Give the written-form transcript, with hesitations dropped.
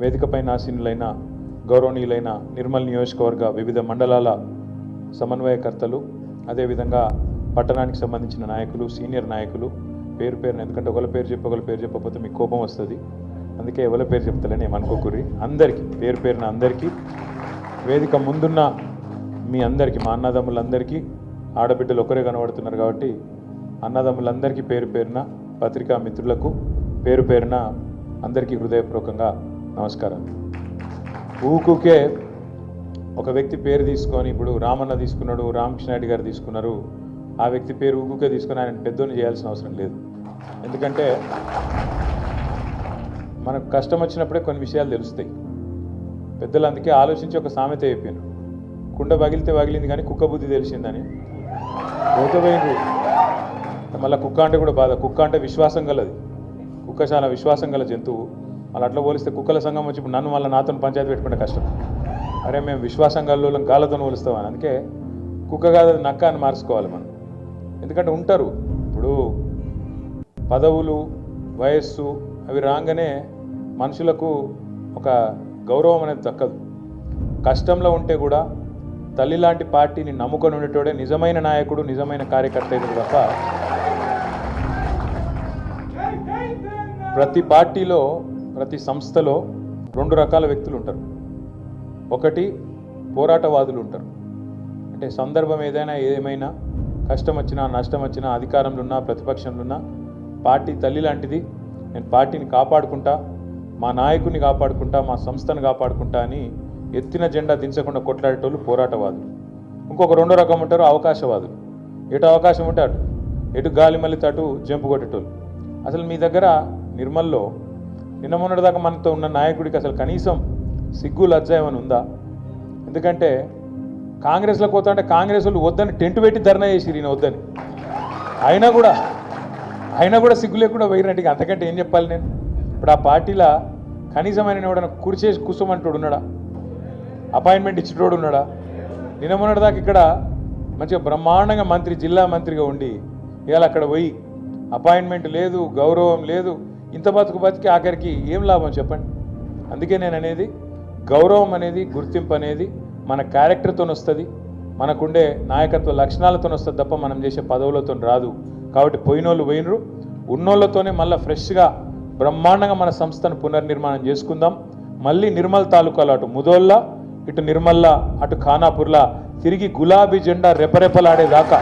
వేదికపై ఆసీనులైన గౌరవనీయులైన నిర్మల్ నియోజకవర్గ వివిధ మండలాల సమన్వయకర్తలు, అదేవిధంగా పట్టణానికి సంబంధించిన నాయకులు, సీనియర్ నాయకులు, పేరు పేరున, ఎందుకంటే ఒకళ్ళ పేరు చెప్పకపోతే మీకు కోపం వస్తుంది, అందుకే ఎవరి పేరు చెప్తలేని ఏమనుకోకుర్రి. అందరికీ పేరు పేరున అందరికీ, వేదిక ముందున్న మీ అందరికీ, మా అన్నదమ్ములందరికీ, ఆడబిడ్డలు ఒకరే కనబడుతున్నారు కాబట్టి అన్నదమ్ములందరికీ పేరు పేరున, పత్రికా మిత్రులకు పేరు పేరున అందరికీ హృదయపూర్వకంగా నమస్కారాలు. ఊకుకే ఒక వ్యక్తి పేరు తీసుకొని, ఇప్పుడు రామన్న తీసుకున్నాడు, రామకృష్ణ రెడ్డి గారు తీసుకున్నారు, ఆ వ్యక్తి పేరు ఊకుకే తీసుకొని ఆయన పెద్దోని చేయాల్సిన అవసరం లేదు. ఎందుకంటే మనకు కష్టం వచ్చినప్పుడే కొన్ని విషయాలు తెలుస్తాయి. పెద్దలు అందుకే ఆలోచించి ఒక సామెత చెప్పాను, కుండ పగిలితే పగిలింది కానీ కుక్క బుద్ధి తెలిసిందని. పోతపోయింది మళ్ళీ కుక్క అంటే కూడా బాధ. కుక్క అంటే విశ్వాసం గలది, కుక్క చాలా విశ్వాసం గల జంతువు. మళ్ళీ అట్లా పోలిస్తే కుక్కల సంఘం వచ్చి ఇప్పుడు నన్ను మళ్ళీ నాతో పంచాయతీ పెట్టుకుంటే కష్టం. అరే మేము విశ్వాసం గల్లోళ్ళం గాళ్ళతో పోలుస్తామని, అందుకే కుక్క కాదు నక్క అని మార్చుకోవాలి మనం. ఎందుకంటే ఉంటారు ఇప్పుడు పదవులు, వయస్సు అవి రాగానే మనుషులకు ఒక గౌరవం అనేది దక్కదు. కష్టంలో ఉంటే కూడా తల్లి లాంటి పార్టీని నమ్ముకొని ఉండేటోడే నిజమైన నాయకుడు, నిజమైన కార్యకర్త అయితే తప్ప ప్రతి పార్టీలో, ప్రతి సంస్థలో రెండు రకాల వ్యక్తులు ఉంటారు. ఒకటి పోరాటవాదులు ఉంటారు. అంటే సందర్భం ఏమైనా కష్టం వచ్చినా, నష్టం వచ్చినా, అధికారంలో ఉన్నా, ప్రతిపక్షంలో ఉన్నా పార్టీ తల్లి లాంటిది, నేను పార్టీని కాపాడుకుంటా, మా నాయకుడిని కాపాడుకుంటా, మా సంస్థను కాపాడుకుంటా అని ఎత్తిన జెండా దించకుండా కొట్లాడేటోళ్ళు పోరాటవాదులు. ఇంకొక రెండో రకం ఉంటారు అవకాశవాదులు. ఎటు అవకాశం ఉంటే అటు, ఎటు గాలి మళ్ళీ తటు జంపు కొట్టేటోళ్ళు. అసలు మీ దగ్గర నిర్మల్లో నిన్న మొన్నటిదాకా మనతో ఉన్న నాయకుడికి అసలు కనీసం సిగ్గు లజ్జ ఏమైనా ఉందా? ఎందుకంటే కాంగ్రెస్లో పోతా అంటే కాంగ్రెస్ వాళ్ళు వద్దని టెంట్ పెట్టి ధర్నా చేసిరు, ఈయన వద్దని. అయినా కూడా సిగ్గు లేకుండా పోయినట్టుగా. అంతకంటే ఏం చెప్పాలి నేను? ఇప్పుడు ఆ పార్టీలో కనీసం ఆయన ఎవడన్నా కుర్చేసి కూర్చోమంటోడు ఉన్నాడా? అపాయింట్మెంట్ ఇచ్చేటోడు ఉన్నాడా? నిన్న మొన్నటిదాకా ఇక్కడ మంచిగా బ్రహ్మాండంగా మంత్రి, జిల్లా మంత్రిగా ఉండి ఇవాళ అక్కడ పోయి అపాయింట్మెంట్ లేదు, గౌరవం లేదు, ఇంత బతికి ఆఖరికి ఏం లాభం చెప్పండి? అందుకే నేను అనేది, గౌరవం అనేది, గుర్తింపు అనేది మన క్యారెక్టర్తో వస్తుంది, మనకుండే నాయకత్వ లక్షణాలతో వస్తుంది తప్ప మనం చేసే పదవులతో రాదు. కాబట్టి పోయినోళ్ళు పోయినరు, ఉన్నోళ్ళతోనే మళ్ళీ ఫ్రెష్గా బ్రహ్మాండంగా మన సంస్థను పునర్నిర్మాణం చేసుకుందాం. మళ్ళీ నిర్మల్ తాలూకాలో అటు ముదోళ్ళ, ఇటు నిర్మల్ల, అటు ఖానాపూర్లా తిరిగి గులాబీ జెండా రెపరెపలాడేదాకా